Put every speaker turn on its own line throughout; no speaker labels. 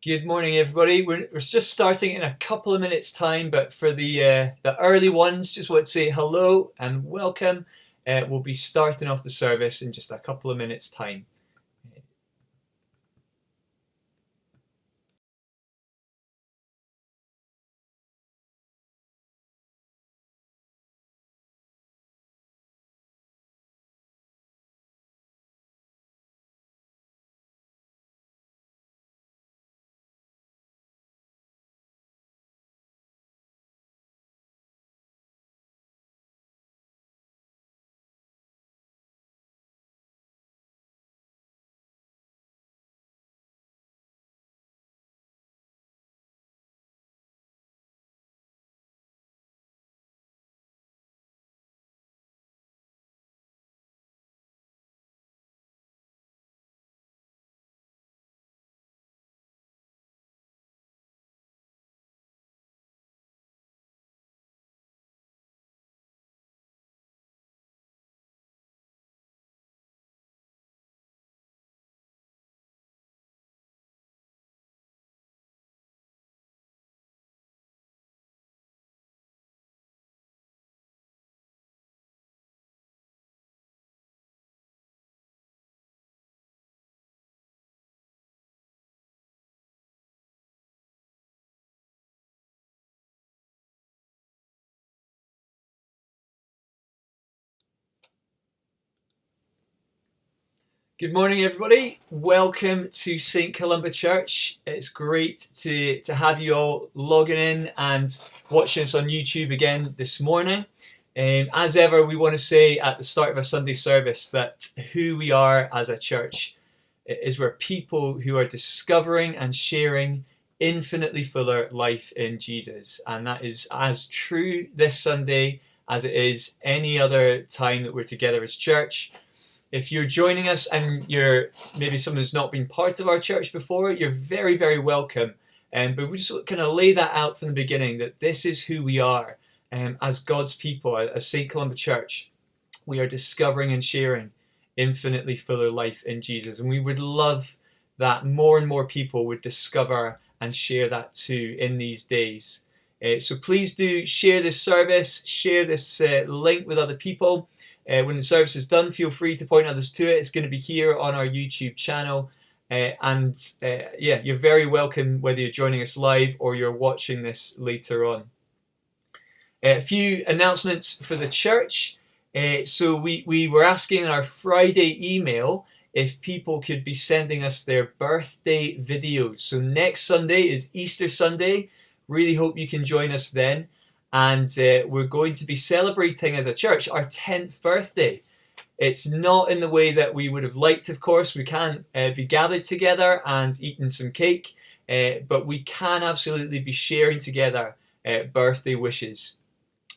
Good morning, everybody. We're just starting in a couple of minutes' time, but for the early ones, just want to say hello and welcome. We'll be starting off the service in just a couple of minutes' time. Good morning, everybody. Welcome to St. Columba Church. It's great to have you all logging in and watching us on YouTube again this morning. As ever, we want to say at the start of a Sunday service that who we are as a church is we're people who are discovering and sharing infinitely fuller life in Jesus. And that is as true this Sunday as it is any other time that we're together as church. If you're joining us and you're maybe someone who's not been part of our church before, you're very, very welcome. But we just kind of lay that out from the beginning, that this is who we are as God's people, as St. Columba Church. We are discovering and sharing infinitely fuller life in Jesus. And we would love that more and more people would discover and share that too in these days. So please do share this service, share this link with other people. When the service is done, feel free to point others to it. It's going to be here on our YouTube channel. You're very welcome whether you're joining us live or you're watching this later on. A few announcements for the church. So we were asking in our Friday email if people could be sending us their birthday videos. So next Sunday is Easter Sunday. Really hope you can join us then. And we're going to be celebrating as a church our 10th birthday. It's not in the way that we would have liked, of course. We can't be gathered together and eating some cake, but we can absolutely be sharing together birthday wishes.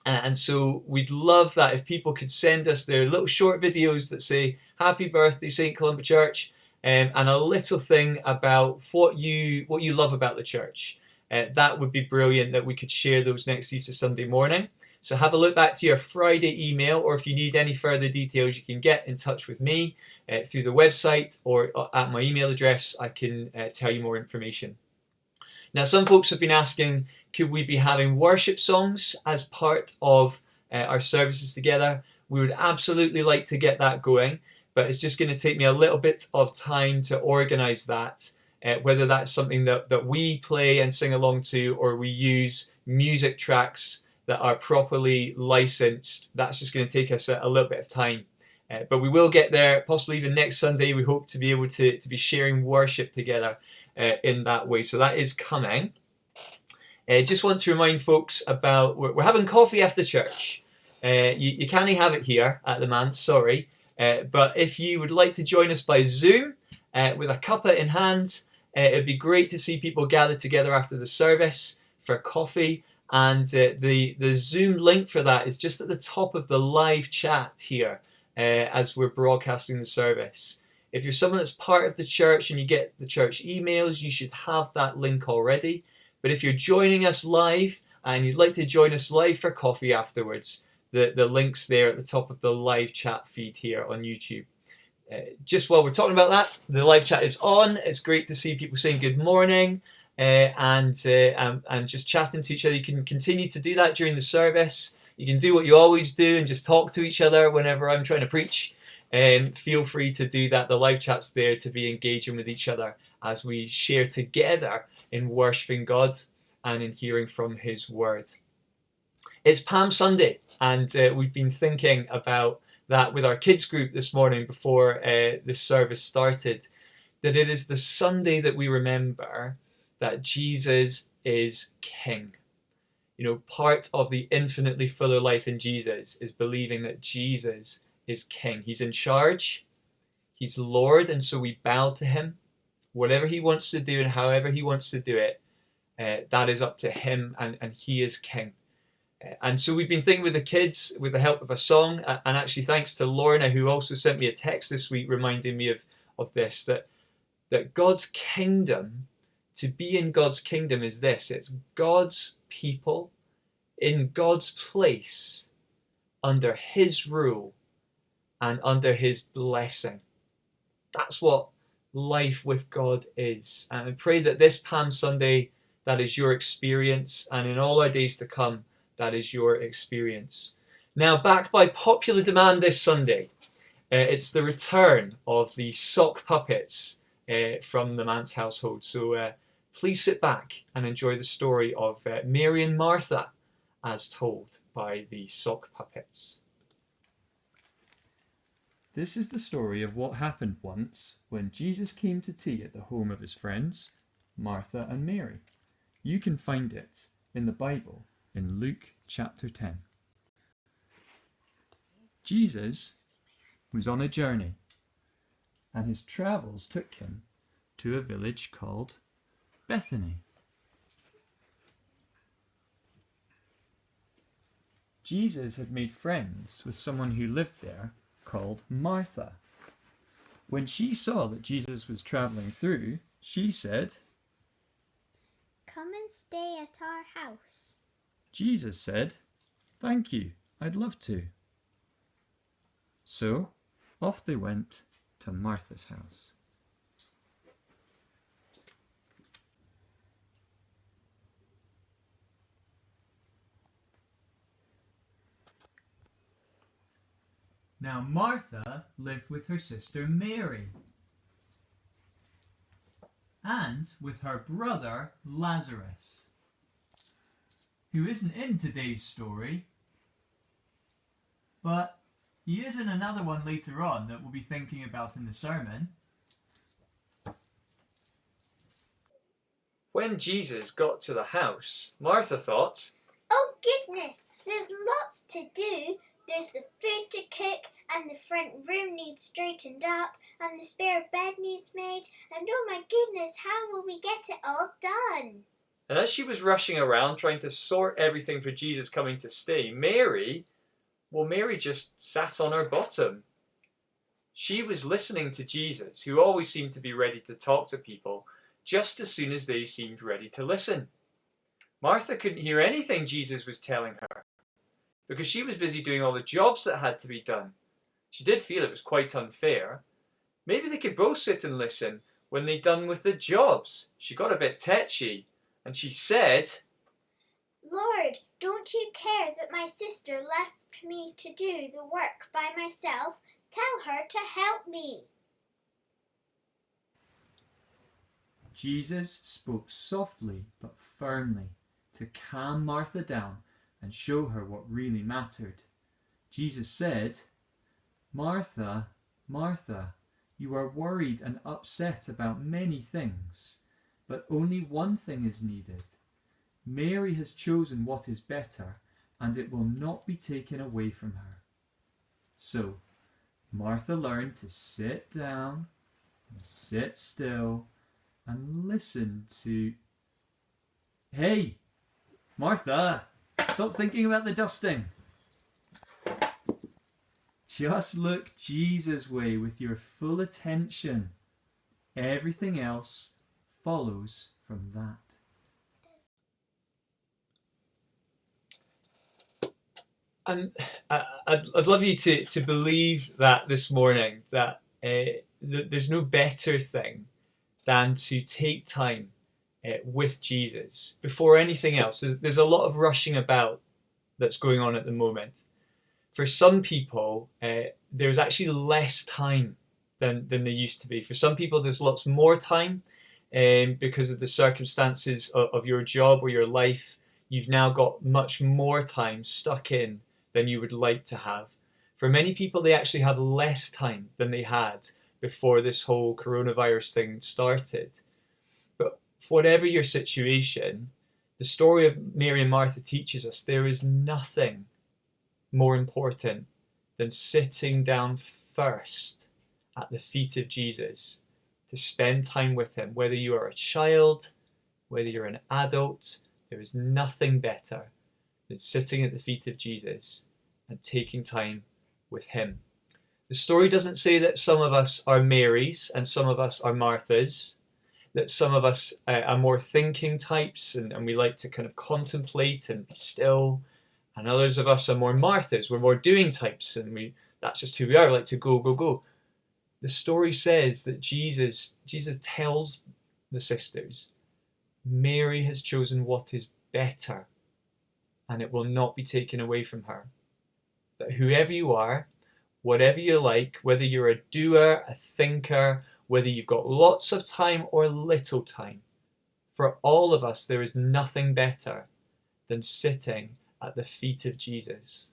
And so we'd love that if people could send us their little short videos that say, Happy Birthday, St. Columba Church, and a little thing about what you love about the church. That would be brilliant that we could share those next Easter Sunday morning. So have a look back to your Friday email, or if you need any further details, you can get in touch with me through the website or at my email address. I can tell you more information. Now, some folks have been asking, could we be having worship songs as part of our services together? We would absolutely like to get that going, but it's just going to take me a little bit of time to organize that. Whether that's something that we play and sing along to, or we use music tracks that are properly licensed, that's just going to take us a little bit of time. But we will get there, possibly even next Sunday. We hope to be able to be sharing worship together in that way. So that is coming. Just want to remind folks about, we're having coffee after church. You can't have it here at the Man, sorry. But if you would like to join us by Zoom with a cuppa in hand, it'd be great to see people gather together after the service for coffee, and the Zoom link for that is just at the top of the live chat here as we're broadcasting the service. If you're someone that's part of the church and you get the church emails, you should have that link already. But if you're joining us live and you'd like to join us live for coffee afterwards, the link's there at the top of the live chat feed here on YouTube. Just while we're talking about that, the live chat is on. It's great to see people saying good morning. and just chatting to each other. You can continue to do that during the service. You can do what you always do and just talk to each other whenever I'm trying to preach. Feel free to do that. The live chat's there to be engaging with each other as we share together in worshipping God and in hearing from His Word. It's Palm Sunday, and we've been thinking about that with our kids group this morning before this service started, that it is the Sunday that we remember that Jesus is King. You know, part of the infinitely fuller life in Jesus is believing that Jesus is King. He's in charge, He's Lord, and so we bow to Him. Whatever He wants to do and however He wants to do it, that is up to Him, and He is King. And so we've been thinking with the kids, with the help of a song, and actually thanks to Lorna, who also sent me a text this week reminding me of this, that God's kingdom, to be in God's kingdom is this: it's God's people in God's place, under His rule and under His blessing. That's what life with God is. And I pray that this Palm Sunday, that is your experience, and in all our days to come, that is your experience. Now, back by popular demand this Sunday, it's the return of the sock puppets from the Mance household. So please sit back and enjoy the story of Mary and Martha as told by the sock puppets.
This is the story of what happened once when Jesus came to tea at the home of his friends, Martha and Mary. You can find it in the Bible in Luke chapter 10. Jesus was on a journey, and his travels took him to a village called Bethany. Jesus had made friends with someone who lived there called Martha. When she saw that Jesus was traveling through, she said,
"Come and stay at our house."
Jesus said, "Thank you, I'd love to." So off they went to Martha's house. Now Martha lived with her sister Mary and with her brother Lazarus, who isn't in today's story, but he is in another one later on that we'll be thinking about in the sermon.
When Jesus got to the house, Martha thought,
"Oh goodness, there's lots to do. There's the food to cook, and the front room needs straightened up, and the spare bed needs made, and oh my goodness, how will we get it all done?"
and as she was rushing around trying to sort everything for Jesus coming to stay, Mary just sat on her bottom. She was listening to Jesus, who always seemed to be ready to talk to people, just as soon as they seemed ready to listen. Martha couldn't hear anything Jesus was telling her, because she was busy doing all the jobs that had to be done. She did feel it was quite unfair. Maybe they could both sit and listen when they'd done with the jobs. She got a bit tetchy, and she said,
"Lord, don't you care that my sister left me to do the work by myself? Tell her to help me."
Jesus spoke softly but firmly to calm Martha down and show her what really mattered. Jesus said, "Martha, Martha, you are worried and upset about many things, but only one thing is needed. Mary has chosen what is better, and it will not be taken away from her." So Martha learned to sit down, and sit still, and listen to... Hey, Martha, stop thinking about the dusting. Just look Jesus' way with your full attention. Everything else follows from that.
and I'd love you to believe that this morning, that there's no better thing than to take time with Jesus before anything else. There's a lot of rushing about that's going on at the moment. For some people, there's actually less time than there used to be. For some people, there's lots more time because of the circumstances of your job or your life. You've now got much more time stuck in than you would like to have. For many people, they actually have less time than they had before this whole coronavirus thing started. But whatever your situation, the story of Mary and Martha teaches us there is nothing more important than sitting down first at the feet of Jesus to spend time with him. Whether you are a child, whether you're an adult, there is nothing better than sitting at the feet of Jesus and taking time with him. The story doesn't say that some of us are Marys and some of us are Marthas, that some of us are more thinking types and we like to kind of contemplate and be still, and others of us are more Marthas, we're more doing types, and that's just who we are, we like to go, go, go. The story says that Jesus tells the sisters, Mary has chosen what is better, and it will not be taken away from her. That whoever you are, whatever you like, whether you're a doer, a thinker, whether you've got lots of time or little time, for all of us there is nothing better than sitting at the feet of Jesus.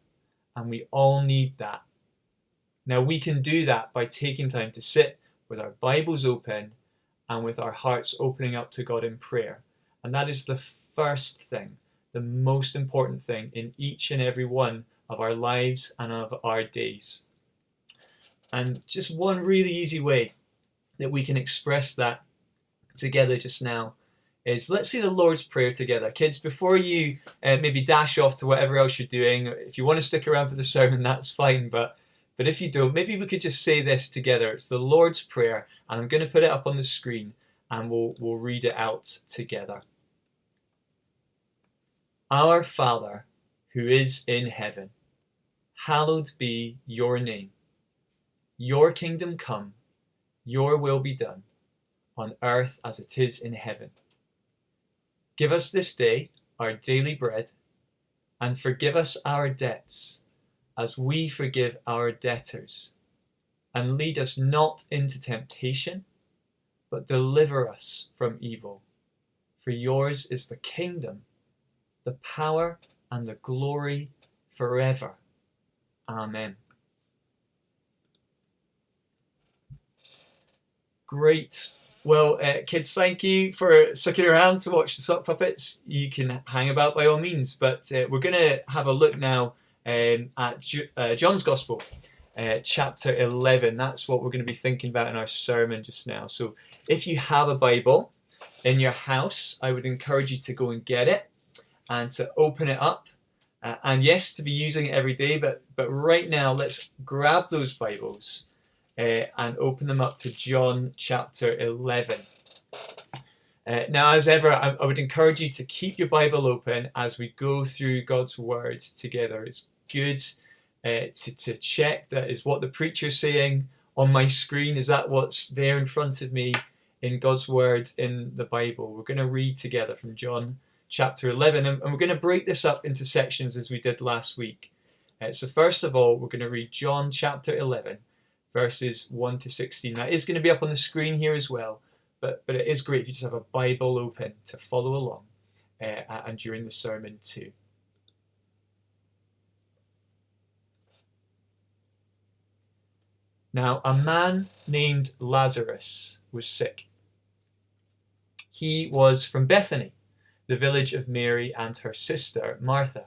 And we all need that. Now we can do that by taking time to sit with our Bibles open and with our hearts opening up to God in prayer. And that is the first thing, the most important thing in each and every one of our lives and of our days. And just one really easy way that we can express that together just now is let's say the Lord's Prayer together. Kids, before you maybe dash off to whatever else you're doing, if you want to stick around for the sermon, that's fine, but if you don't, maybe we could just say this together. It's the Lord's Prayer, and I'm going to put it up on the screen and we'll read it out together. Our Father, who is in heaven, hallowed be your name. Your kingdom come, your will be done, on earth as it is in heaven. Give us this day our daily bread, and forgive us our debts, as we forgive our debtors. And lead us not into temptation, but deliver us from evil. For yours is the kingdom, the power, and the glory forever. Amen. Great. Well, kids, thank you for sticking around to watch the sock puppets. You can hang about by all means, but we're going to have a look now at John's Gospel, chapter 11. That's what we're going to be thinking about in our sermon just now. So if you have a Bible in your house, I would encourage you to go and get it and to open it up. And yes, to be using it every day, but right now, let's grab those Bibles and open them up to John chapter 11. Now, as ever, I would encourage you to keep your Bible open as we go through God's Word together. It's good to check that is what the preacher's saying on my screen. Is that what's there in front of me in God's Word in the Bible? We're going to read together from John chapter 11, and we're going to break this up into sections as we did last week. So first of all, we're going to read John chapter 11, verses 1 to 16. That is going to be up on the screen here as well, but it is great if you just have a Bible open to follow along and during the sermon too. Now, a man named Lazarus was sick. He was from Bethany, the village of Mary and her sister Martha.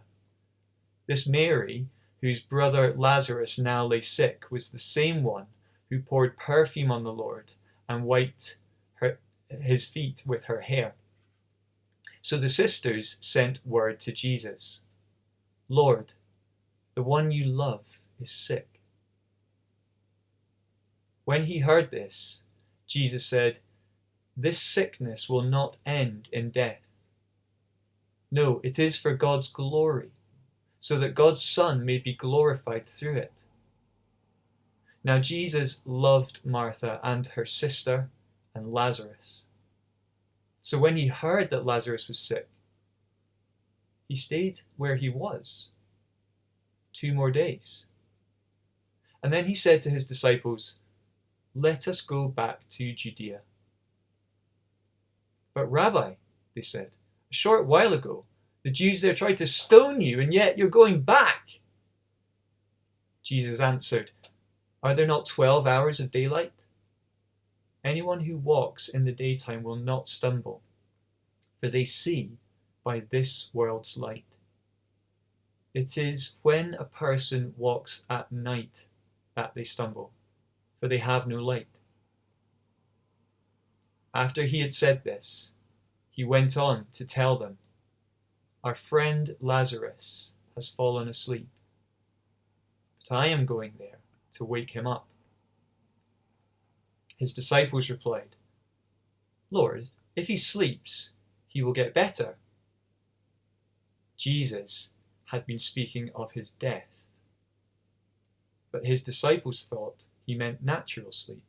This Mary, whose brother Lazarus now lay sick, was the same one who poured perfume on the Lord and wiped his feet with her hair. So the sisters sent word to Jesus, "Lord, the one you love is sick." When he heard this, Jesus said, "This sickness will not end in death. No, it is for God's glory, so that God's Son may be glorified through it." Now Jesus loved Martha and her sister and Lazarus. So when he heard that Lazarus was sick, he stayed where he was 2 more days. And then he said to his disciples, "Let us go back to Judea." "But Rabbi," they said, "a short while ago, the Jews there tried to stone you, and yet you're going back." Jesus answered, "Are there not 12 hours of daylight? Anyone who walks in the daytime will not stumble, for they see by this world's light. It is when a person walks at night that they stumble, for they have no light." After he had said this, he went on to tell them, "Our friend Lazarus has fallen asleep, but I am going there to wake him up." His disciples replied, "Lord, if he sleeps, he will get better." Jesus had been speaking of his death, but his disciples thought he meant natural sleep.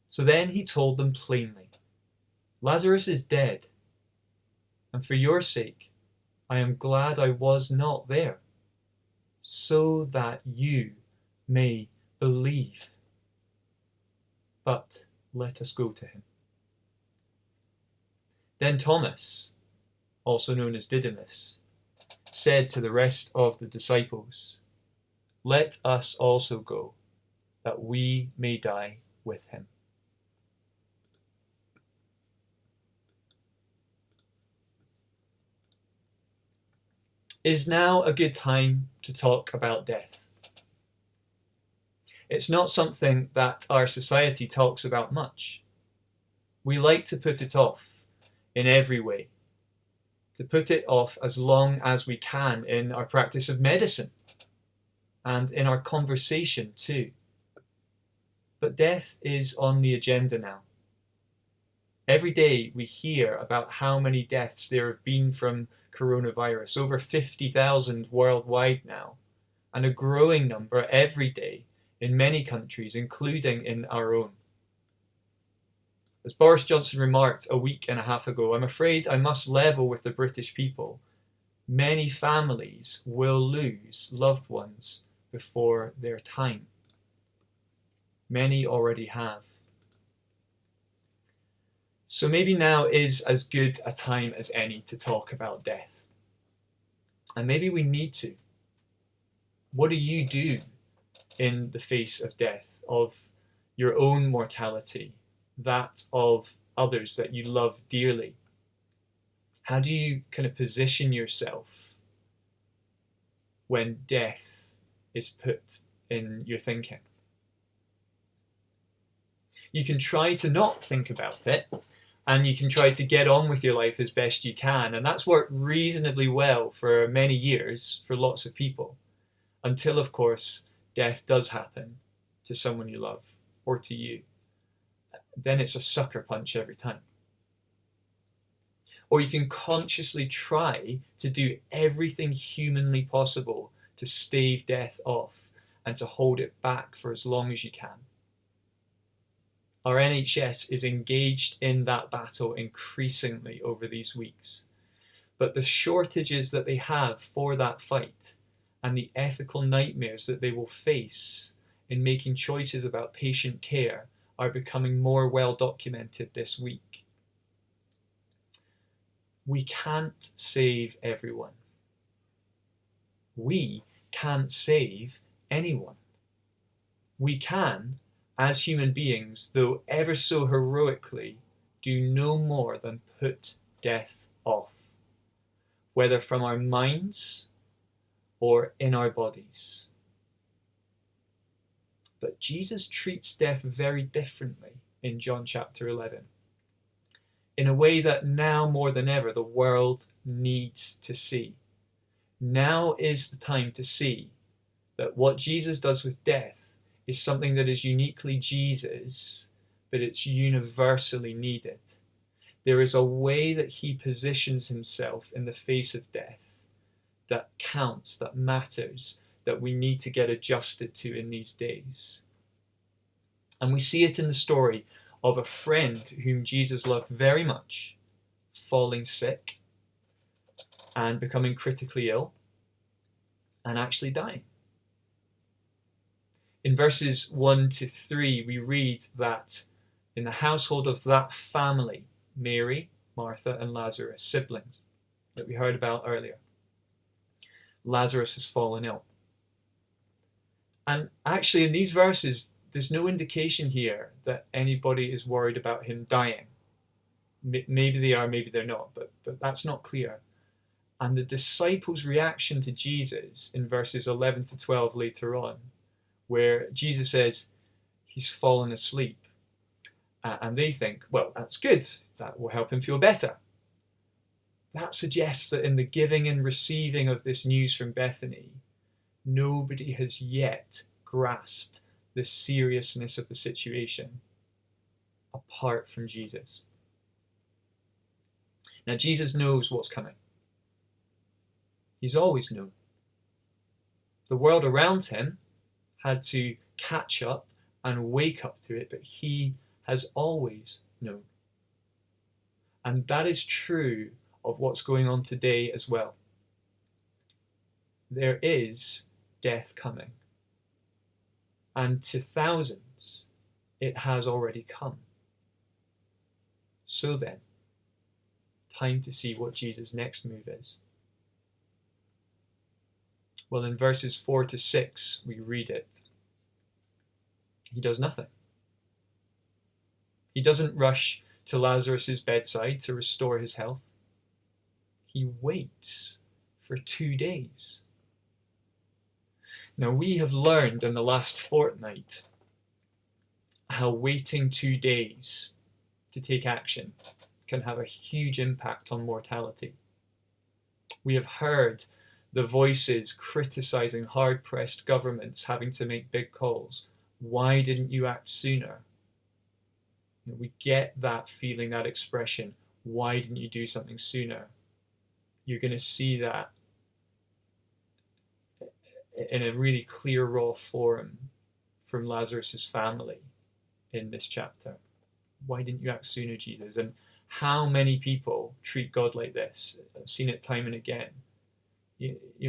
So then he told them plainly, "Lazarus is dead, and for your sake I am glad I was not there, so that you may believe. But let us go to him." Then Thomas, also known as Didymus, said to the rest of the disciples, "Let us also go, that we may die with him." Is now a good time to talk about death? It's not something that our society talks about much. We like to put it off in every way, to put it off as long as we can in our practice of medicine and in our conversation too. But death is on the agenda now. Every day we hear about how many deaths there have been from coronavirus, over 50,000 worldwide now, and a growing number every day in many countries, including in our own. As Boris Johnson remarked a week and a half ago, "I'm afraid I must level with the British people. Many families will lose loved ones before their time." Many already have. So maybe now is as good a time as any to talk about death. And maybe we need to. What do you do in the face of death, of your own mortality, that of others that you love dearly? How do you kind of position yourself when death is put in your thinking? You can try to not think about it, and you can try to get on with your life as best you can, and that's worked reasonably well for many years for lots of people, until of course death does happen to someone you love or to you. Then it's a sucker punch every time. Or you can consciously try to do everything humanly possible to stave death off and to hold it back for as long as you can. Our NHS is engaged in that battle increasingly over these weeks. But the shortages that they have for that fight and the ethical nightmares that they will face in making choices about patient care are becoming more well documented this week. We can't save everyone. We can't save anyone. We can, as human beings, though ever so heroically, do no more than put death off, whether from our minds or in our bodies. But Jesus treats death very differently in John chapter 11, in a way that now more than ever the world needs to see. Now is the time to see that what Jesus does with death is something that is uniquely Jesus, but it's universally needed. There is a way that he positions himself in the face of death that counts, that matters, that we need to get adjusted to in these days. And we see it in the story of a friend whom Jesus loved very much falling sick and becoming critically ill and actually dying. In verses 1 to 3, we read that in the household of that family, Mary, Martha, and Lazarus, siblings that we heard about earlier, Lazarus has fallen ill. And actually, in these verses, there's no indication here that anybody is worried about him dying. Maybe they are, maybe they're not, but that's not clear. And the disciples' reaction to Jesus in verses 11 to 12 later on, where Jesus says he's fallen asleep, and they think, well, that's good, that will help him feel better. That suggests that in the giving and receiving of this news from Bethany, nobody has yet grasped the seriousness of the situation apart from Jesus. Now, Jesus knows what's coming. He's always known. The world around him had to catch up and wake up to it, but he has always known. And that is true of what's going on today as well. There is death coming. And to thousands, it has already come. So then, time to see what Jesus' next move is. Well, in verses 4 to 6, we read it. He does nothing. He doesn't rush to Lazarus' bedside to restore his health. He waits for 2 days. Now, we have learned in the last fortnight how waiting 2 days to take action can have a huge impact on mortality. We have heard the voices criticizing hard-pressed governments having to make big calls. Why didn't you act sooner? We get that feeling, that expression, why didn't you do something sooner? You're going to see that in a really clear, raw form from Lazarus' family in this chapter. Why didn't you act sooner, Jesus? And how many people treat God like this? I've seen it time and again.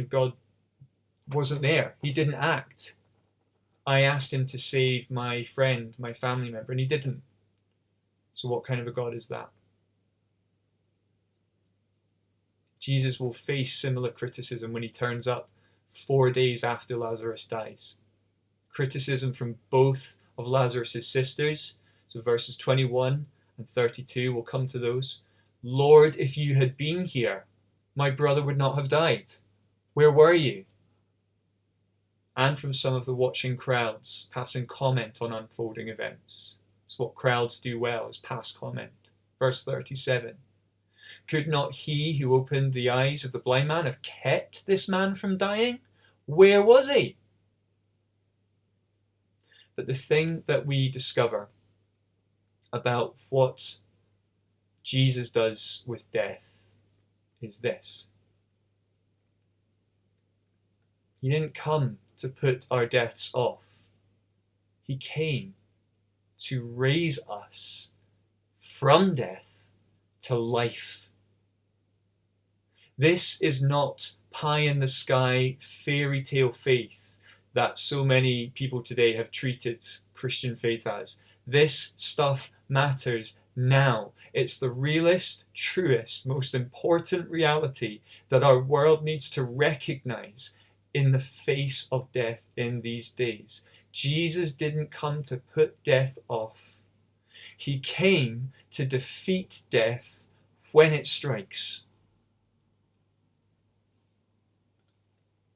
God wasn't there. He didn't act. I asked him to save my friend, my family member, and he didn't. So what kind of a God is that? Jesus will face similar criticism when he turns up 4 days after Lazarus dies. Criticism from both of Lazarus' sisters. So verses 21 and 32, we'll come to those. Lord, if you had been here, my brother would not have died. Where were you? And from some of the watching crowds, passing comment on unfolding events. It's what crowds do well, is pass comment. Verse 37. Could not he who opened the eyes of the blind man have kept this man from dying? Where was he? But the thing that we discover about what Jesus does with death is this. He didn't come to put our deaths off. He came to raise us from death to life. This is not pie in the sky fairy tale faith that so many people today have treated Christian faith as. This stuff matters now. It's the realest, truest, most important reality that our world needs to recognize in the face of death in these days. Jesus didn't come to put death off. He came to defeat death when it strikes.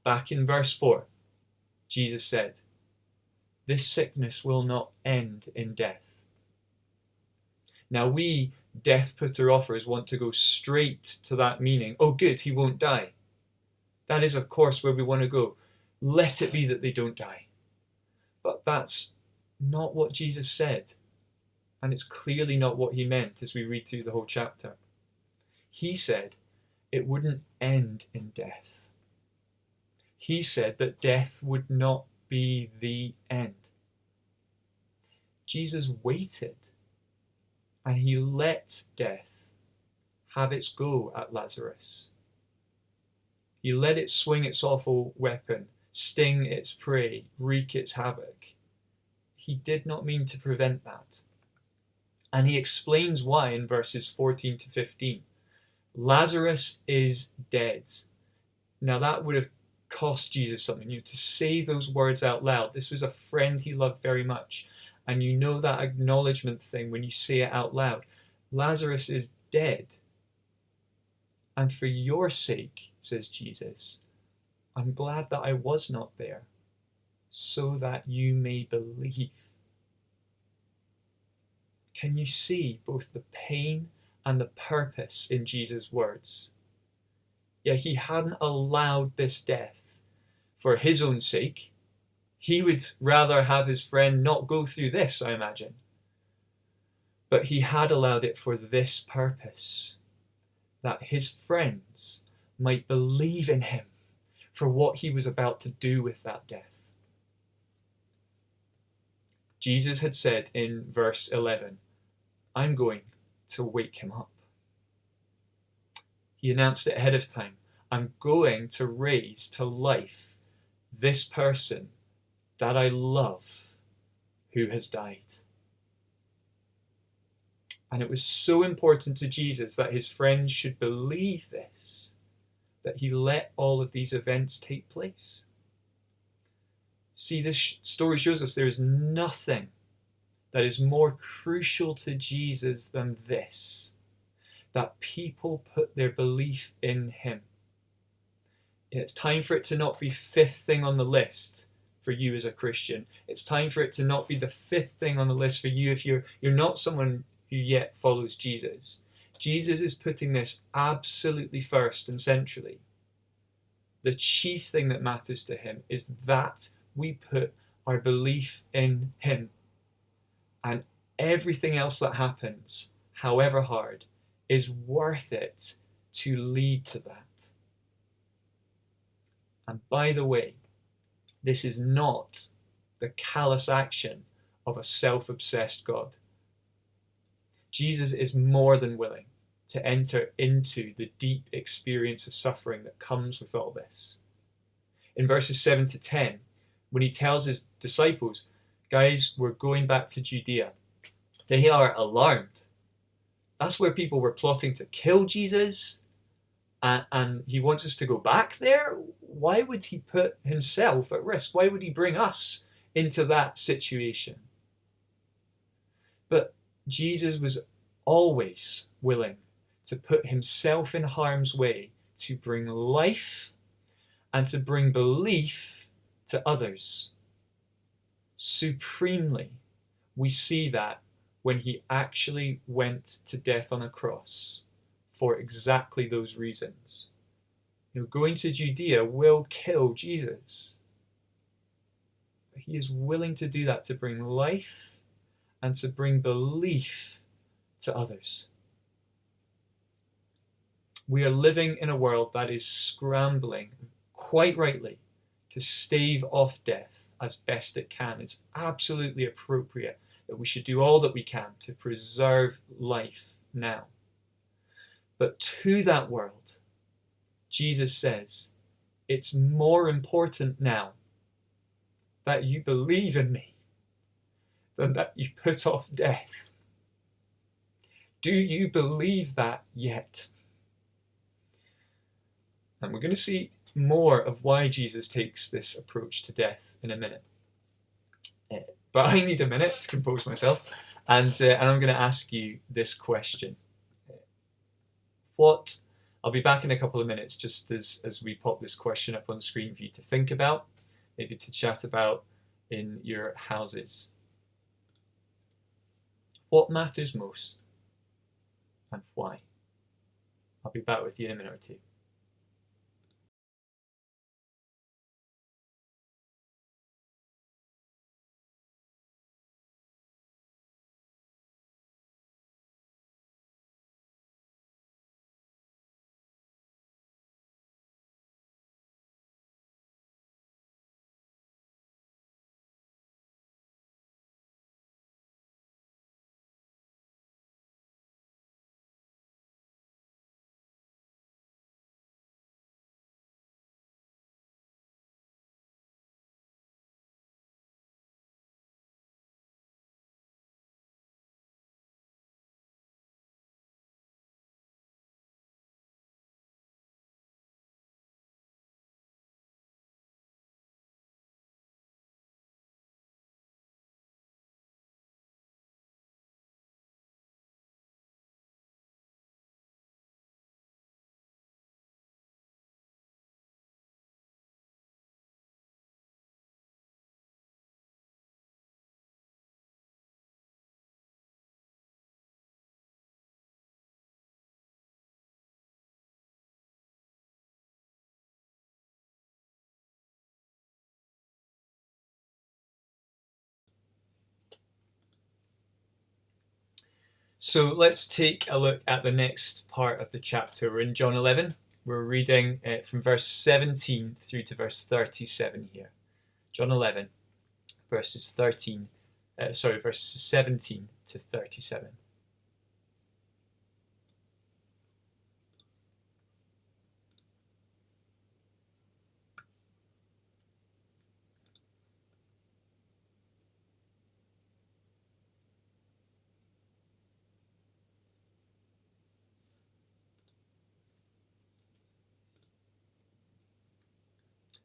Back in verse 4, Jesus said, "This sickness will not end in death." Now we death putter offers want to go straight to that meaning. Oh good, he won't die. That is, of course, where we want to go. Let it be that they don't die. But that's not what Jesus said. And it's clearly not what he meant as we read through the whole chapter. He said it wouldn't end in death. He said that death would not be the end. Jesus waited And he let death have its go at Lazarus. He let it swing its awful weapon, sting its prey, wreak its havoc. He did not mean to prevent that. And he explains why in verses 14 to 15. Lazarus is dead. Now that would have cost Jesus something, to say those words out loud. This was a friend he loved very much. And you know that acknowledgement thing when you say it out loud. Lazarus is dead. And for your sake, says Jesus, I'm glad that I was not there, so that you may believe. Can you see both the pain and the purpose in Jesus' words? Yeah, he hadn't allowed this death for his own sake. He would rather have his friend not go through this, I imagine. But he had allowed it for this purpose, that his friends might believe in him for what he was about to do with that death. Jesus had said in verse 11, I'm going to wake him up. He announced it ahead of time. I'm going to raise to life this person that I love who has died. And it was so important to Jesus that his friends should believe this, that he let all of these events take place. See, this story shows us there is nothing that is more crucial to Jesus than this, that people put their belief in him. It's time for it to not be fifth thing on the list for you as a Christian. It's time for it to not be the fifth thing on the list for you if you're not someone who yet follows Jesus. Jesus is putting this absolutely first and centrally. The chief thing that matters to him is that we put our belief in him. And everything else that happens, however hard, is worth it to lead to that. And by the way, this is not the callous action of a self-obsessed God. Jesus is more than willing to enter into the deep experience of suffering that comes with all this. In verses 7 to 10, when he tells his disciples, guys, we're going back to Judea, they are alarmed. That's where people were plotting to kill Jesus, and he wants us to go back there? Why would he put himself at risk? Why would he bring us into that situation? But Jesus was always willing to put himself in harm's way to bring life and to bring belief to others. Supremely, we see that when he actually went to death on a cross for exactly those reasons. Going to Judea will kill Jesus. But he is willing to do that to bring life and to bring belief to others. We are living in a world that is scrambling, quite rightly, to stave off death as best it can. It's absolutely appropriate that we should do all that we can to preserve life now. But to that world, Jesus says, it's more important now that you believe in me than that you put off death. Do you believe that yet? And we're going to see more of why Jesus takes this approach to death in a minute. But I need a minute to compose myself, and I'm going to ask you this question. I'll be back in a couple of minutes just as we pop this question up on the screen for you to think about, maybe to chat about in your houses. What matters most and why? I'll be back with you in a minute or two. So let's take a look at the next part of the chapter. We're in John 11. We're reading from verse 17 through to verse 37 here. John 11, verses 17 to 37.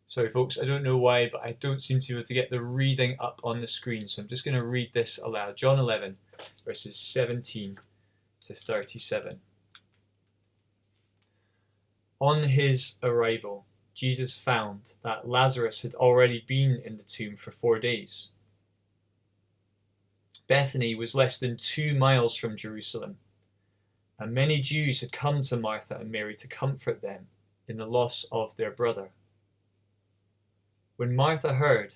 Sorry folks, I don't know why, but I don't seem to be able to get the reading up on the screen, so I'm just going to read this aloud. John 11, verses 17 to 37. On his arrival, Jesus found that Lazarus had already been in the tomb for 4 days. Bethany was less than 2 miles from Jerusalem, and many Jews had come to Martha and Mary to comfort them in the loss of their brother. When Martha heard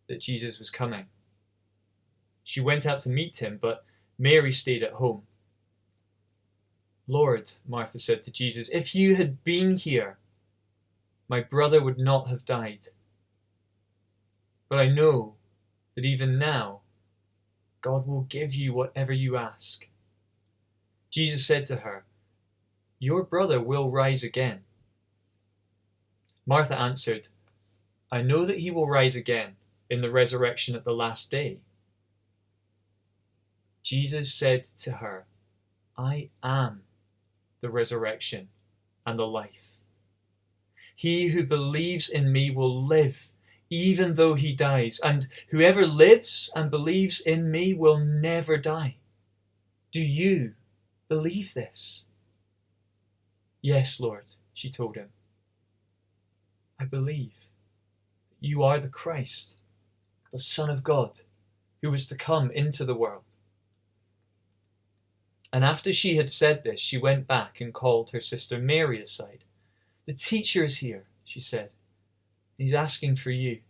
that Jesus was coming, she went out to meet him, but Mary stayed at home. "Lord," Martha said to Jesus, "if you had been here, my brother would not have died. But I know that even now, God will give you whatever you ask." Jesus said to her, "Your brother will rise again." Martha answered, "I know that he will rise again in the resurrection at the last day." Jesus said to her, "I am the resurrection and the life. He who believes in me will live, even though he dies, and whoever lives and believes in me will never die. Do you believe this?" "Yes, Lord," she told him. "I believe you are the Christ, the Son of God, who was to come into the world." And after she had said this, she went back and called her sister Mary aside. "The teacher is here," she said. "He's asking for you."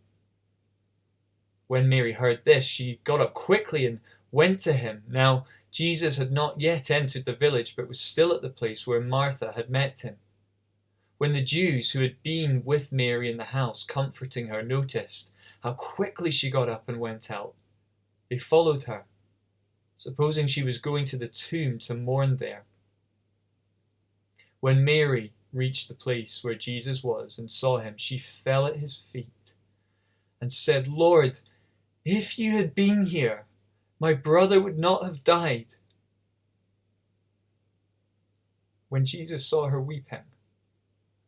When Mary heard this, she got up quickly and went to him. Now, Jesus had not yet entered the village, but was still at the place where Martha had met him. When the Jews who had been with Mary in the house, comforting her, noticed how quickly she got up and went out, they followed her, supposing she was going to the tomb to mourn there. When Mary reached the place where Jesus was and saw him, she fell at his feet and said, "Lord, if you had been here, my brother would not have died." When Jesus saw her weeping,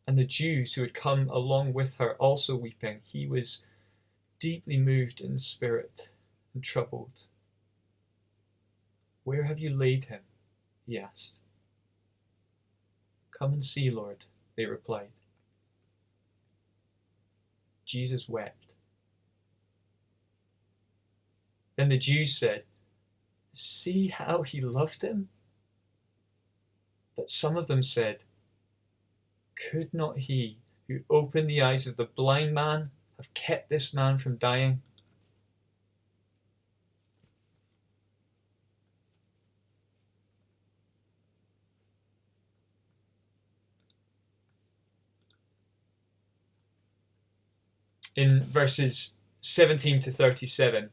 and the Jews who had come along with her also weeping, he was deeply moved in spirit and troubled. "Where have you laid him?" he asked. "Come and see, Lord," they replied. Jesus wept. Then the Jews said, "See how he loved him?" But some of them said, "Could not he who opened the eyes of the blind man have kept this man from dying?" In verses 17 to 37,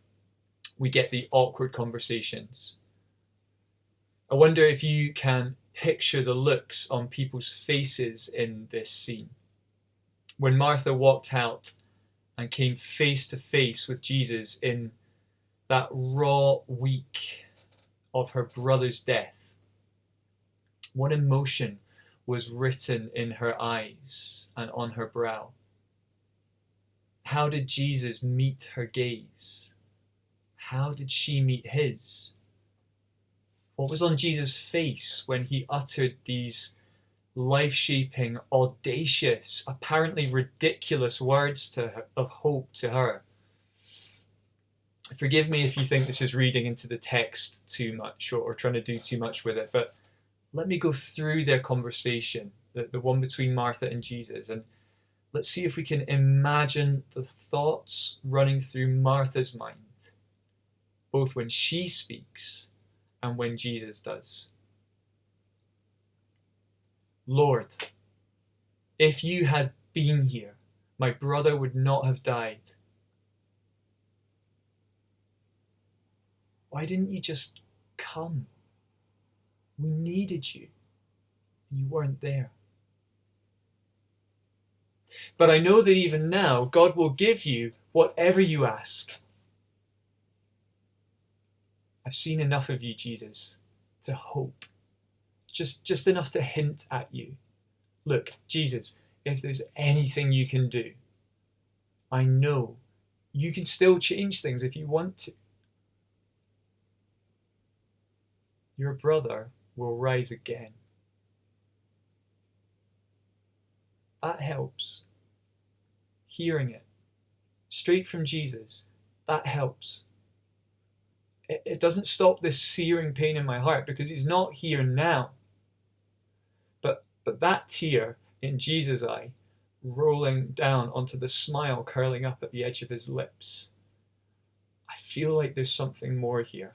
we get the awkward conversations. I wonder if you can picture the looks on people's faces in this scene. When Martha walked out and came face to face with Jesus in that raw week of her brother's death, what emotion was written in her eyes and on her brow? How did Jesus meet her gaze? How did she meet his? What was on Jesus' face when he uttered these life-shaping, audacious, apparently ridiculous words to her, of hope to her? Forgive me if you think this is reading into the text too much or trying to do too much with it, but let me go through their conversation, the one between Martha and Jesus, and let's see if we can imagine the thoughts running through Martha's mind, both when she speaks and when Jesus does. Lord, if you had been here, my brother would not have died. Why didn't you just come? We needed you, and you weren't there. But I know that even now, God will give you whatever you ask. I've seen enough of you, Jesus, to hope. Just enough to hint at you. Look, Jesus, if there's anything you can do, I know you can still change things if you want to. Your brother will rise again. That helps. Hearing it straight from Jesus, that helps. It doesn't stop this searing pain in my heart because he's not here now. But that tear in Jesus' eye rolling down onto the smile curling up at the edge of his lips, I feel like there's something more here.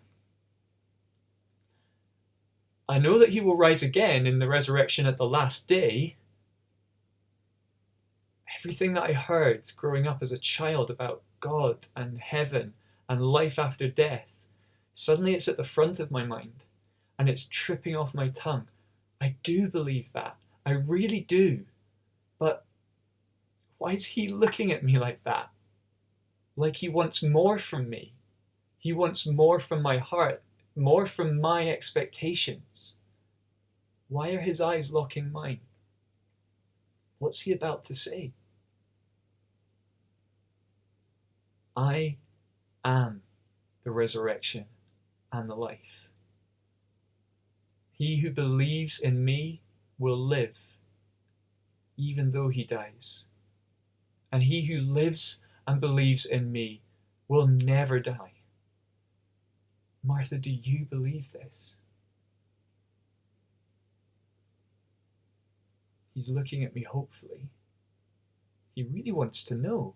I know that he will rise again in the resurrection at the last day. Everything that I heard growing up as a child about God and heaven and life after death, suddenly it's at the front of my mind and it's tripping off my tongue. I do believe that. I really do. But why is he looking at me like that? Like he wants more from me. He wants more from my heart, more from my expectations. Why are his eyes locking mine? What's he about to say? I am the resurrection and the life. He who believes in me will live, even though he dies. And he who lives and believes in me will never die. Martha, do you believe this? He's looking at me hopefully. He really wants to know.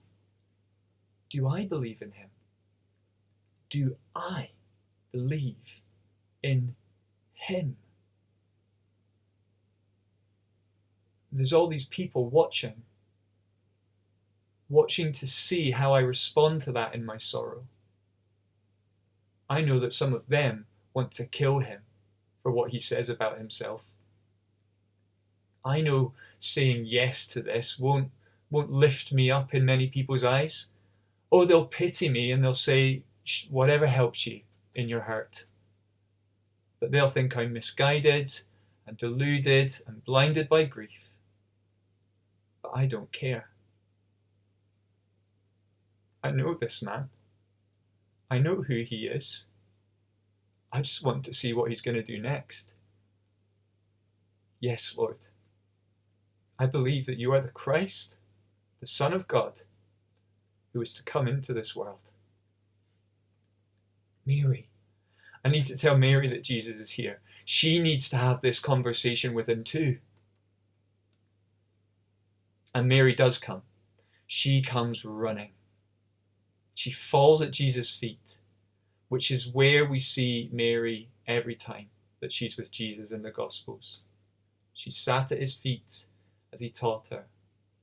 Do I believe in him? Do I believe in him? There's all these people watching to see how I respond to that in my sorrow. I know that some of them want to kill him for what he says about himself. I know saying yes to this won't lift me up in many people's eyes. Oh, they'll pity me and they'll say, whatever helps you in your hurt. But they'll think I'm misguided and deluded and blinded by grief. But I don't care. I know this man. I know who he is. I just want to see what he's going to do next. Yes, Lord. I believe that you are the Christ, the Son of God, who is to come into this world. Mary. I need to tell Mary that Jesus is here. She needs to have this conversation with him too. And Mary does come. She comes running. She falls at Jesus' feet, which is where we see Mary every time that she's with Jesus in the Gospels. She sat at his feet as he taught her.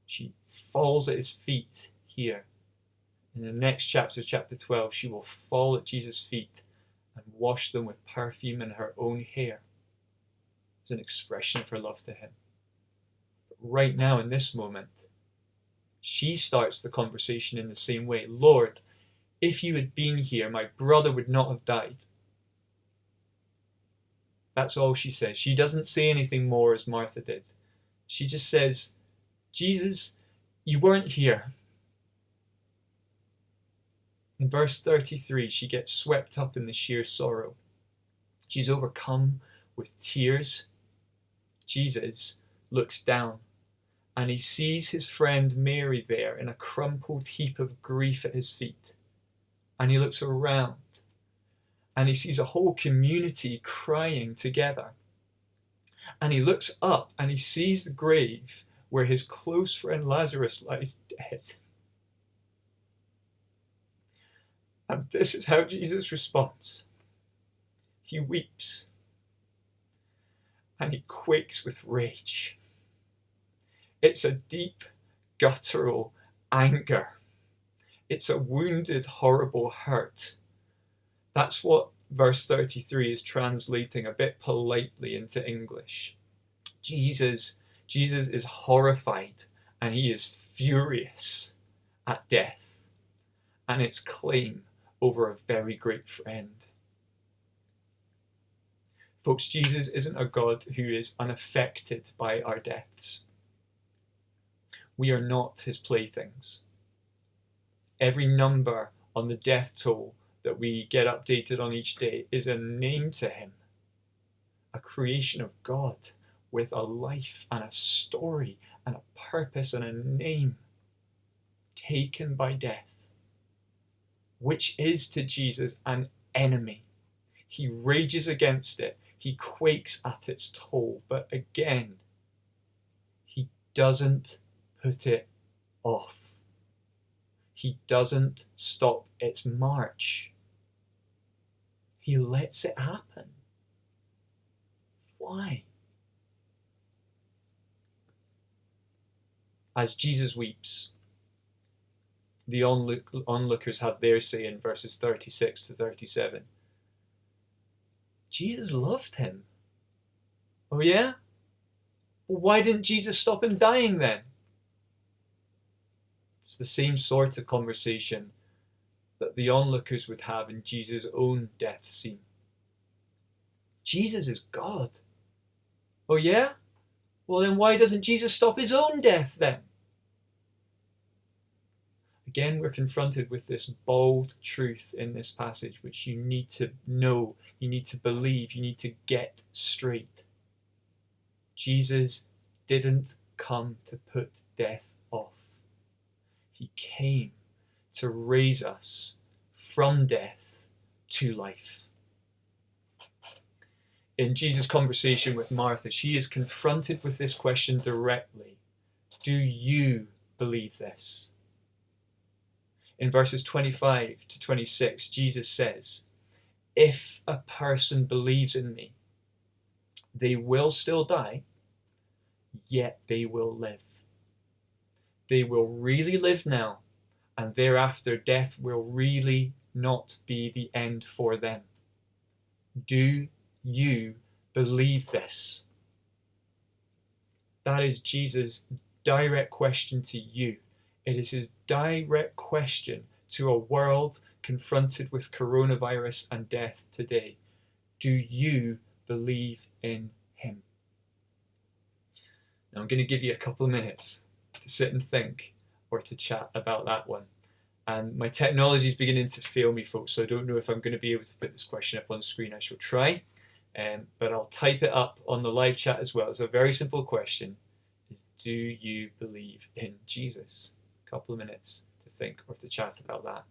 She falls at his feet here. In the next chapter, chapter 12, she will fall at Jesus' feet and wash them with perfume and her own hair as an expression of her love to him. But right now, in this moment, she starts the conversation in the same way. Lord, if you had been here, my brother would not have died. That's all she says. She doesn't say anything more as Martha did. She just says, Jesus, you weren't here. In verse 33, she gets swept up in the sheer sorrow. She's overcome with tears. Jesus looks down and he sees his friend Mary there in a crumpled heap of grief at his feet. And he looks around and he sees a whole community crying together. And he looks up and he sees the grave where his close friend Lazarus lies dead. And this is how Jesus responds. He weeps and he quakes with rage. It's a deep, guttural anger. It's a wounded, horrible hurt. That's what verse 33 is translating a bit politely into English. Jesus is horrified and he is furious at death and its claim over a very great friend. Folks, Jesus isn't a God who is unaffected by our deaths. We are not his playthings. Every number on the death toll that we get updated on each day is a name to him, a creation of God with a life and a story and a purpose and a name, taken by death, which is to Jesus an enemy. He rages against it. He quakes at its toll, but again, he doesn't put it off. He doesn't stop its march. He lets it happen. Why? As Jesus weeps, the onlookers have their say in verses 36 to 37. Jesus loved him. Oh yeah? Well, why didn't Jesus stop him dying then? It's the same sort of conversation that the onlookers would have in Jesus' own death scene. Jesus is God. Oh yeah? Well then why doesn't Jesus stop his own death then? Again, we're confronted with this bold truth in this passage, which you need to know, you need to believe, you need to get straight. Jesus didn't come to put death off. He came to raise us from death to life. In Jesus' conversation with Martha, she is confronted with this question directly. Do you believe this? In verses 25 to 26, Jesus says, if a person believes in me, they will still die, yet they will live. They will really live now, and thereafter death will really not be the end for them. Do you believe this? That is Jesus' direct question to you. It is his direct question to a world confronted with coronavirus and death today. Do you believe in him? Now I'm going to give you a couple of minutes to sit and think or to chat about that one. And my technology is beginning to fail me, folks, so I don't know if I'm going to be able to put this question up on screen. I shall try, but I'll type it up on the live chat as well. It's a very simple question. Is do you believe in Jesus? A couple of minutes to think or to chat about that,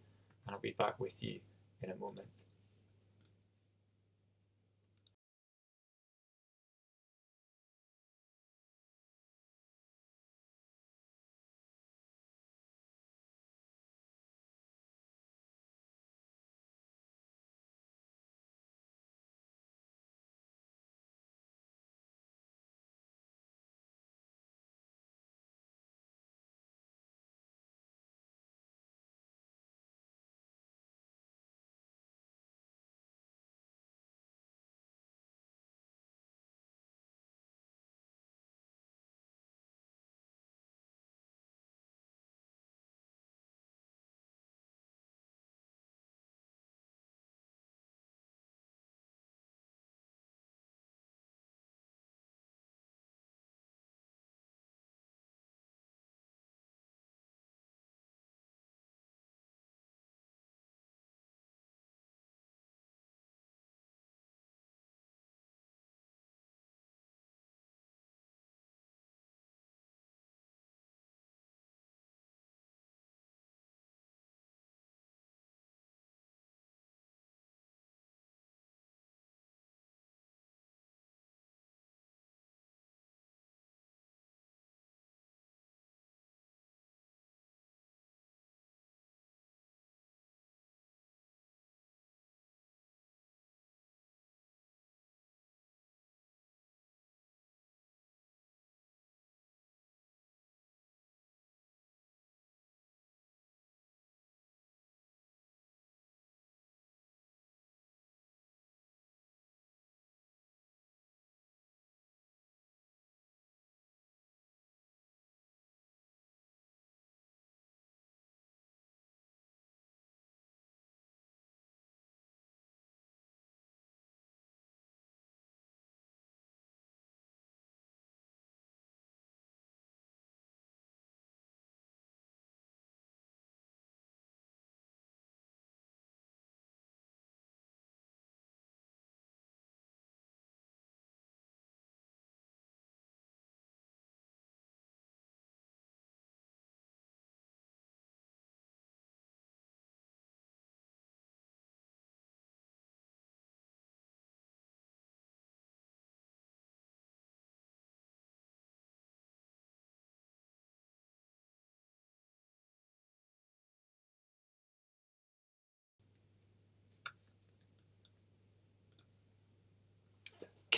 and I'll be back with you in a moment.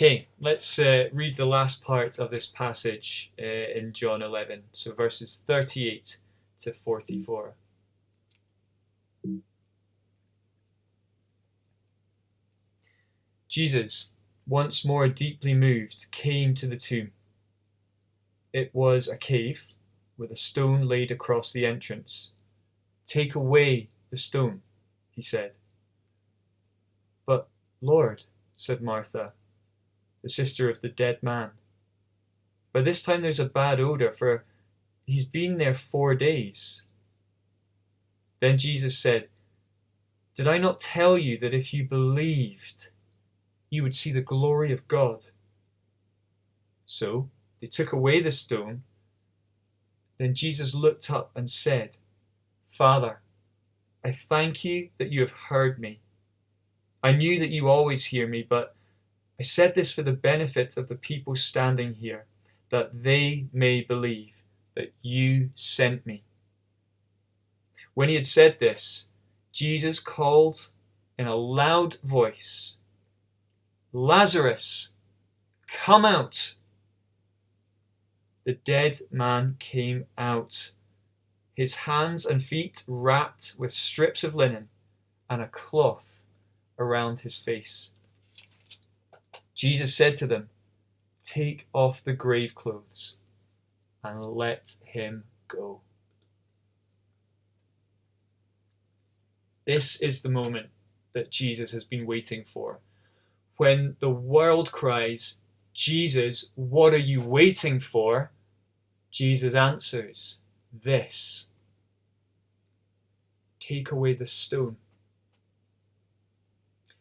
Okay, let's read the last part of this passage in John 11, so verses 38 to 44. Jesus, once more deeply moved, came to the tomb. It was a cave with a stone laid across the entrance. "Take away the stone," he said. "But, Lord," said Martha, the sister of the dead man, "by this time there's a bad odor, for he's been there 4 days." Then Jesus said, "Did I not tell you that if you believed, you would see the glory of God?" So they took away the stone. Then Jesus looked up and said, "Father, I thank you that you have heard me. I knew that you always hear me, but I said this for the benefit of the people standing here, that they may believe that you sent me." When he had said this, Jesus called in a loud voice, "Lazarus, come out." The dead man came out, his hands and feet wrapped with strips of linen and a cloth around his face. Jesus said to them, "Take off the grave clothes and let him go." This is the moment that Jesus has been waiting for. When the world cries, "Jesus, what are you waiting for?" Jesus answers, "This. Take away the stone."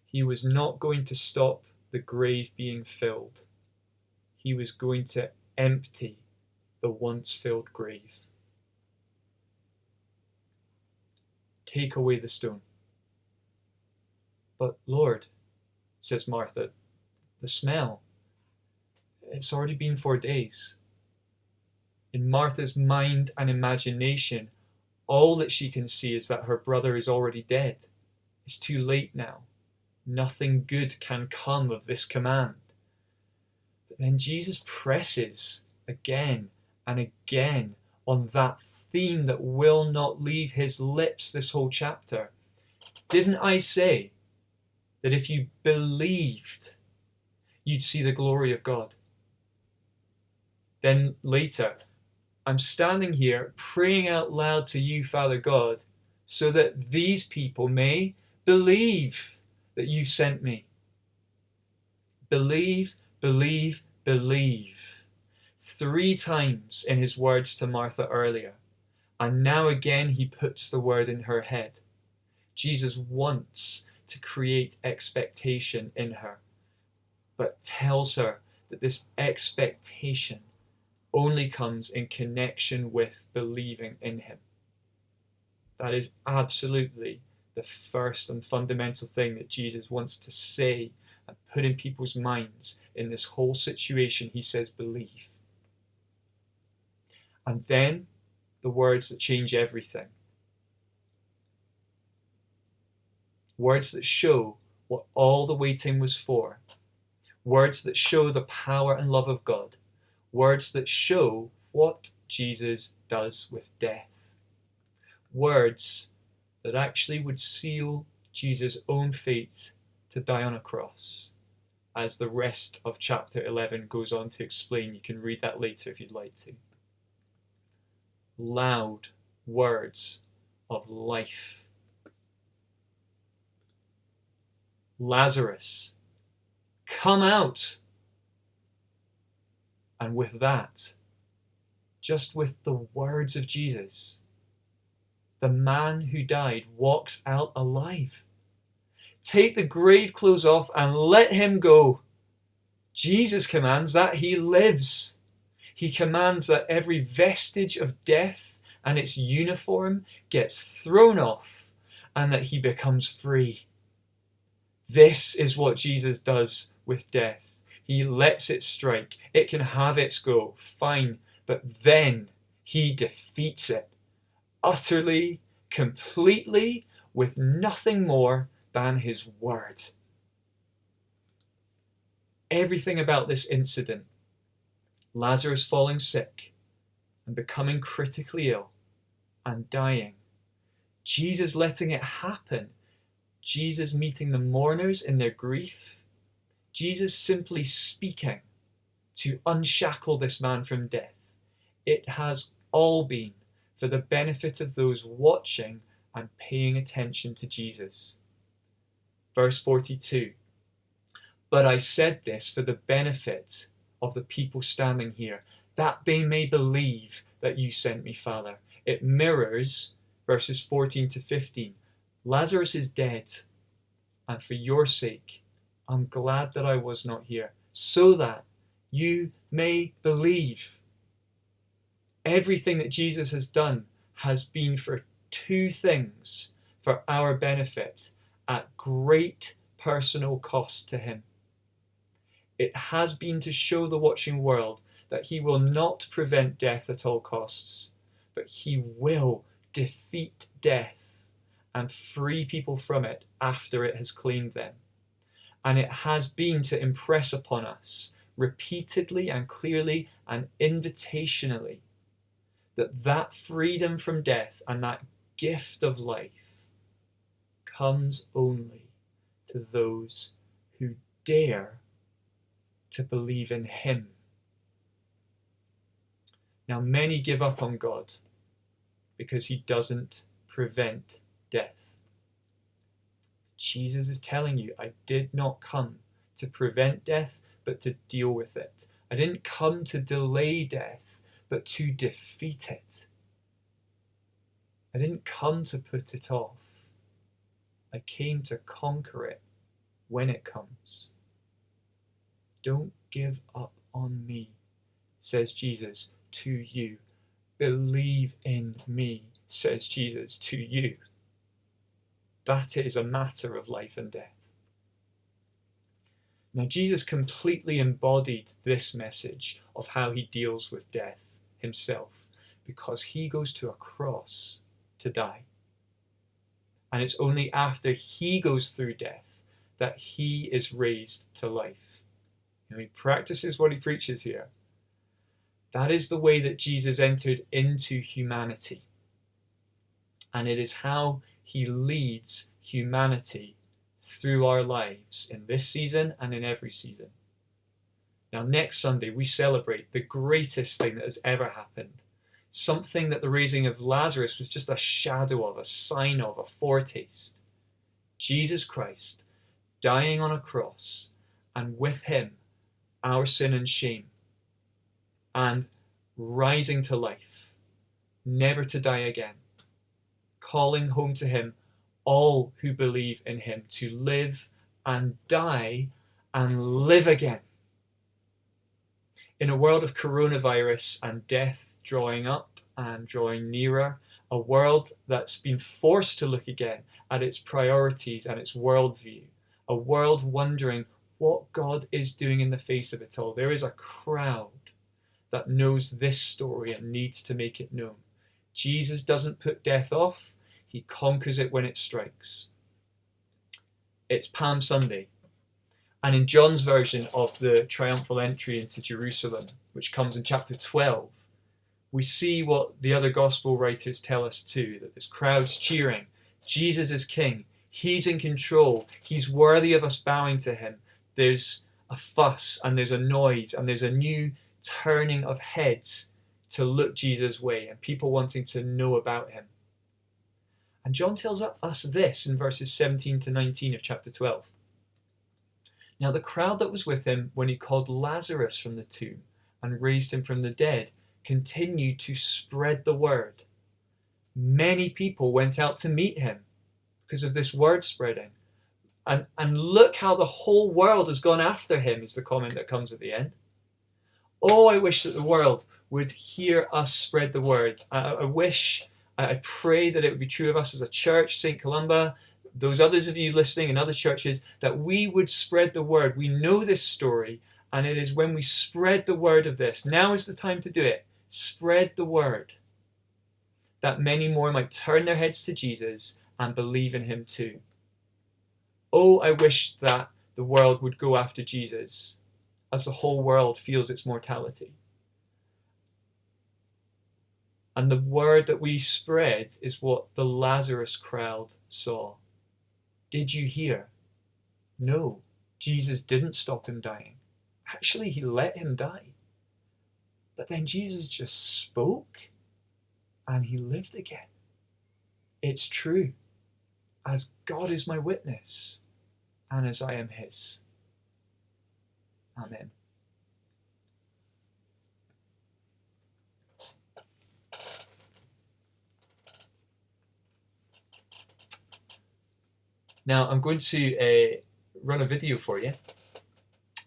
He was not going to stop the grave being filled. He was going to empty the once filled grave. Take away the stone. "But Lord," says Martha, "the smell, it's already been 4 days." In Martha's mind and imagination, all that she can see is that her brother is already dead. It's too late now. Nothing good can come of this command. But then Jesus presses again and again on that theme that will not leave his lips this whole chapter. Didn't I say that if you believed, you'd see the glory of God? Then later, "I'm standing here praying out loud to you, Father God, so that these people may believe that you sent me." Believe, believe, believe. 3 times in his words to Martha earlier. And now again he puts the word in her head. Jesus wants to create expectation in her, but tells her that this expectation only comes in connection with believing in him. That is absolutely the first and fundamental thing that Jesus wants to say and put in people's minds in this whole situation. He says, believe. And then the words that change everything. Words that show what all the waiting was for. Words that show the power and love of God. Words that show what Jesus does with death. Words that actually would seal Jesus' own fate to die on a cross, as the rest of chapter 11 goes on to explain. You can read that later if you'd like to. Loud words of life. Lazarus, come out. And with that, just with the words of Jesus, the man who died walks out alive. Take the grave clothes off and let him go. Jesus commands that he lives. He commands that every vestige of death and its uniform gets thrown off and that he becomes free. This is what Jesus does with death. He lets it strike. It can have its go, fine, but then he defeats it utterly, completely, with nothing more than his word. everything about this incident, Lazarus falling sick and becoming critically ill and dying, Jesus letting it happen, Jesus meeting the mourners in their grief, Jesus simply speaking to unshackle this man from death, it has all been for the benefit of those watching and paying attention to Jesus. Verse 42, but I said this for the benefit of the people standing here, that they may believe that you sent me, Father. It mirrors verses 14 to 15. Lazarus is dead, and for your sake, I'm glad that I was not here, so that you may believe. Everything that Jesus has done has been for two things, for our benefit, at great personal cost to him. It has been to show the watching world that he will not prevent death at all costs, but he will defeat death and free people from it after it has claimed them. And it has been to impress upon us repeatedly and clearly and invitationally that freedom from death and that gift of life comes only to those who dare to believe in him. Now, many give up on God because he doesn't prevent death. Jesus is telling you, I did not come to prevent death, but to deal with it. I didn't come to delay death, but to defeat it. I didn't come to put it off. I came to conquer it when it comes. Don't give up on me, says Jesus to you. Believe in me, says Jesus to you. That is a matter of life and death. Now, Jesus completely embodied this message of how he deals with death himself, because he goes to a cross to die. And it's only after he goes through death that he is raised to life. He practices what he preaches here. That is the way that Jesus entered into humanity. And it is how he leads humanity through our lives in this season and in every season. Now, next Sunday, we celebrate the greatest thing that has ever happened. Something that the raising of Lazarus was just a shadow of, a sign of, a foretaste. Jesus Christ dying on a cross, and with him, our sin and shame, and rising to life, never to die again, calling home to him all who believe in him to live and die and live again. In a world of coronavirus and death drawing up and drawing nearer, a world that's been forced to look again at its priorities and its worldview, a world wondering what God is doing in the face of it all, there is a crowd that knows this story and needs to make it known. Jesus doesn't put death off, he conquers it when it strikes. It's Palm Sunday. And in John's version of the triumphal entry into Jerusalem, which comes in chapter 12, we see what the other gospel writers tell us too, that this crowd's cheering. Jesus is king. He's in control. He's worthy of us bowing to him. There's a fuss and there's a noise and there's a new turning of heads to look Jesus' way and people wanting to know about him. And John tells us this in verses 17 to 19 of chapter 12. Now the crowd that was with him when he called Lazarus from the tomb and raised him from the dead continued to spread the word. Many people went out to meet him because of this word spreading. And look how the whole world has gone after him, is the comment that comes at the end. Oh, I wish that the world would hear us spread the word. I pray that it would be true of us as a church, St. Columba, those others of you listening in other churches, that we would spread the word. We know this story, and it is when we spread the word of this, now is the time to do it. Spread the word, that many more might turn their heads to Jesus and believe in him too. Oh, I wish that the world would go after Jesus as the whole world feels its mortality. And the word that we spread is what the Lazarus crowd saw. Did you hear? No, Jesus didn't stop him dying. Actually, he let him die. But then Jesus just spoke and he lived again. It's true. As God is my witness and as I am his. Amen. Now I'm going to run a video for you.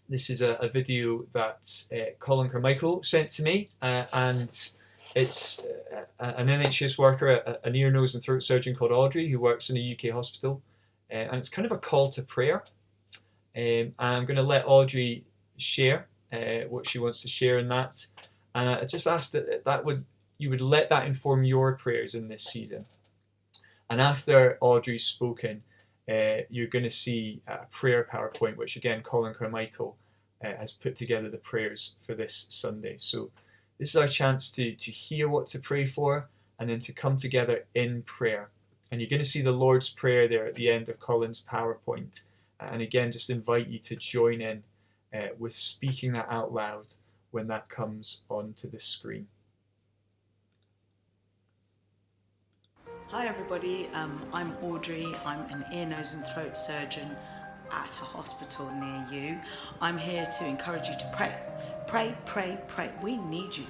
This is a video that Colin Carmichael sent to me, and it's an NHS worker, an ear, nose and throat surgeon called Audrey, who works in a UK hospital, and it's kind of a call to prayer. I'm going to let Audrey share what she wants to share in that, and I just asked that you would let that inform your prayers in this season. And after Audrey's spoken, you're going to see a prayer PowerPoint, which again Colin Carmichael has put together the prayers for this Sunday. So this is our chance to hear what to pray for and then to come together in prayer. And you're going to see the Lord's Prayer there at the end of Colin's PowerPoint. And again, just invite you to join in with speaking that out loud when that comes onto the screen.
Hi everybody, I'm Audrey. I'm an ear, nose and throat surgeon at a hospital near you. I'm here to encourage you to pray. Pray, pray, pray. We need you.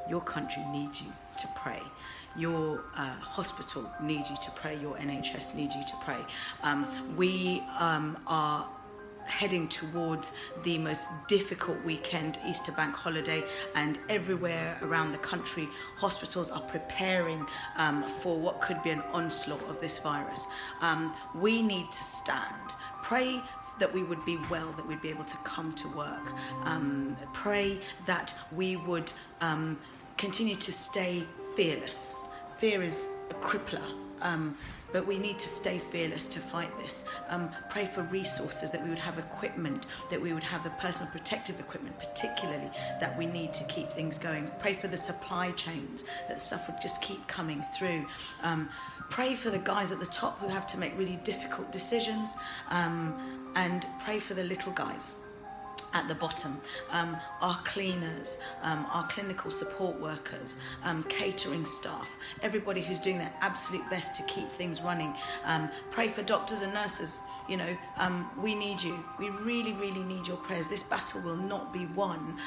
Your country needs you to pray. Your hospital needs you to pray. Your NHS needs you to pray. We are heading towards the most difficult weekend, Easter bank holiday, and everywhere around the country hospitals are preparing for what could be an onslaught of this virus. We need to stand. Pray that we would be well, that we'd be able to come to work. Pray that we would continue to stay fearless. Fear is a crippler. But we need to stay fearless to fight this. Pray for resources, that we would have equipment, that we would have the personal protective equipment, particularly, that we need to keep things going. Pray for the supply chains, that the stuff would just keep coming through. Pray for the guys at the top who have to make really difficult decisions, and pray for the little guys at the bottom, our cleaners, our clinical support workers, catering staff, everybody who's doing their absolute best to keep things running. Pray for doctors and nurses. You know, we need you. We really, really need your prayers. This battle will not be won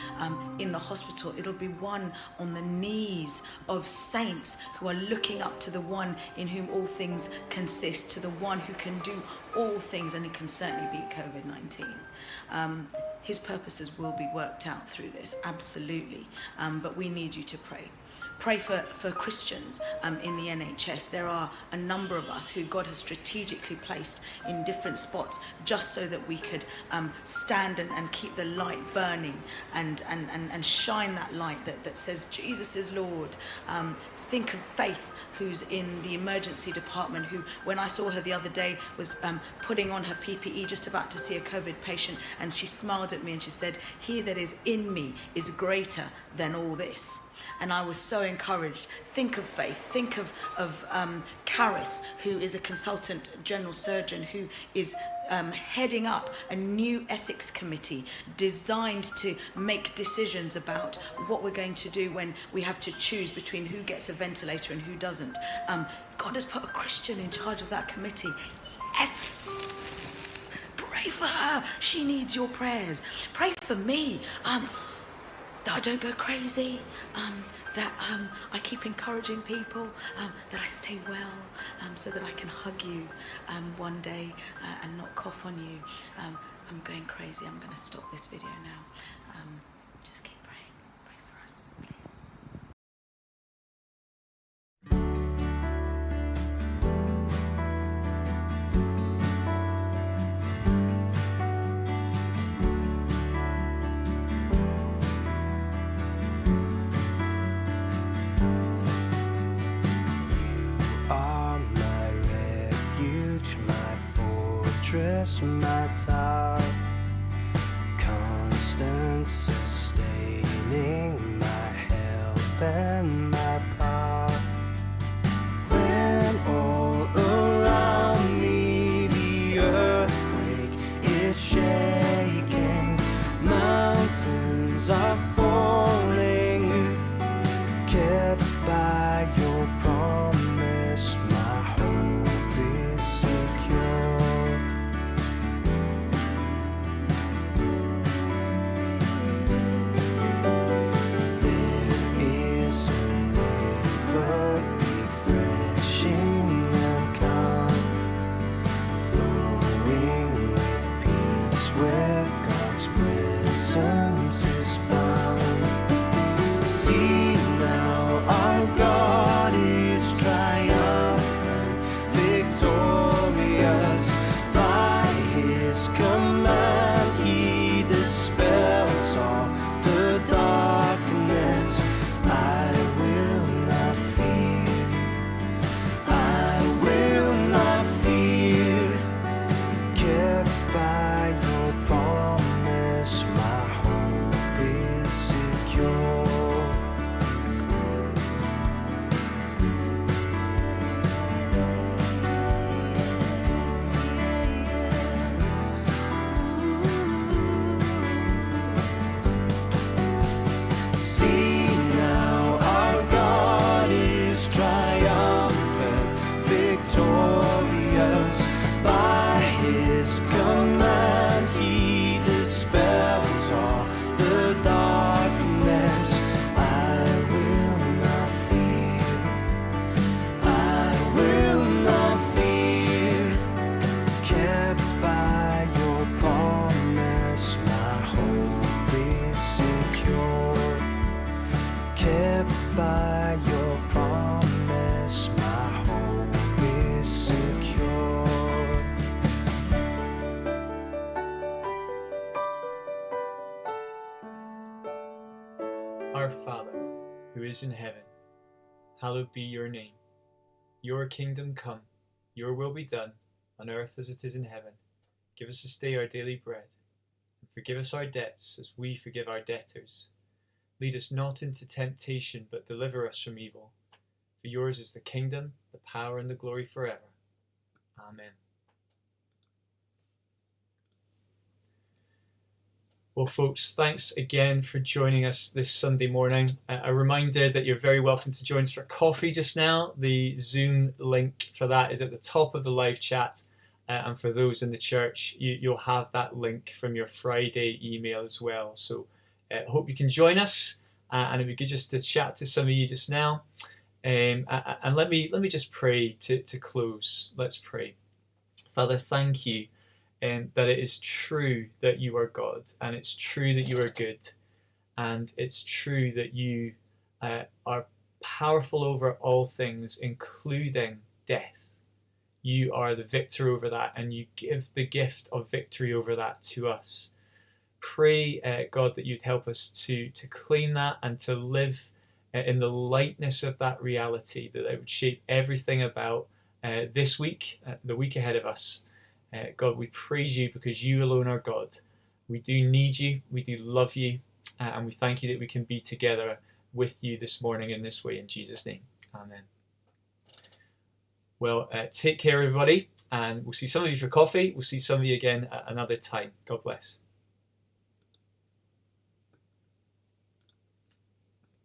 in the hospital. It'll be won on the knees of saints who are looking up to the one in whom all things consist, to the one who can do all things and who can certainly beat COVID-19. His purposes will be worked out through this, absolutely. But we need you to pray. Pray for Christians in the NHS. There are a number of us who God has strategically placed in different spots just so that we could stand and keep the light burning and shine that light that says Jesus is Lord. Think of Faith, who's in the emergency department, who, when I saw her the other day, was putting on her PPE just about to see a COVID patient, and she smiled at me and she said, "He that is in me is greater than all this." And I was so encouraged. Think of Faith. Think of Caris, who is a consultant general surgeon, who is heading up a new ethics committee designed to make decisions about what we're going to do when we have to choose between who gets a ventilator and who doesn't. God has put a Christian in charge of that committee. Yes! Pray for her. She needs your prayers. Pray for me. That I don't go crazy, that I keep encouraging people, that I stay well, so that I can hug you one day and not cough on you. I'm going crazy. I'm going to stop this video now. Just keep praying. Pray for us, please.
My tower, constant is shaking, mountains are falling, kept by your promise, my hope is secure. There is a river refreshing and calm, flowing with peace where God's presence is found. See now, our God is triumphant, victorious. By His command He dispels all the darkness. I will not fear, I will not fear, kept by your promise, my hope is secure. See now, our God is triumphant, victorious. By His command He dispels all the darkness. I will not fear, I will not fear, kept by your promise, my hope is secure. Kept by your promise, my hope is secure.
Our Father, who is in heaven, hallowed be your name. Your kingdom come, your will be done, on earth as it is in heaven. Give us this day our daily bread, and forgive us our debts as we forgive our debtors. Lead us not into temptation, but deliver us from evil. For yours is the kingdom, the power, and the glory forever. Amen. Well, folks, thanks again for joining us this Sunday morning. A reminder that you're very welcome to join us for coffee just now. The Zoom link for that is at the top of the live chat. And for those in the church, you'll have that link from your Friday email as well. So hope you can join us. And it'd be good just to chat to some of you just now. And let me just pray to close. Let's pray. Father, thank you that it is true that you are God, and it's true that you are good, and it's true that you are powerful over all things, including death. You are the victor over that, and you give the gift of victory over that to us. Pray, God, that you'd help us to claim that and to live in the lightness of that reality, that it would shape everything about this week, the week ahead of us. God, we praise you because you alone are God. We do need you, we do love you, and we thank you that we can be together with you this morning in this way. In Jesus' name, amen. Well, take care, everybody, and we'll see some of you for coffee. We'll see some of you again at another time. God bless.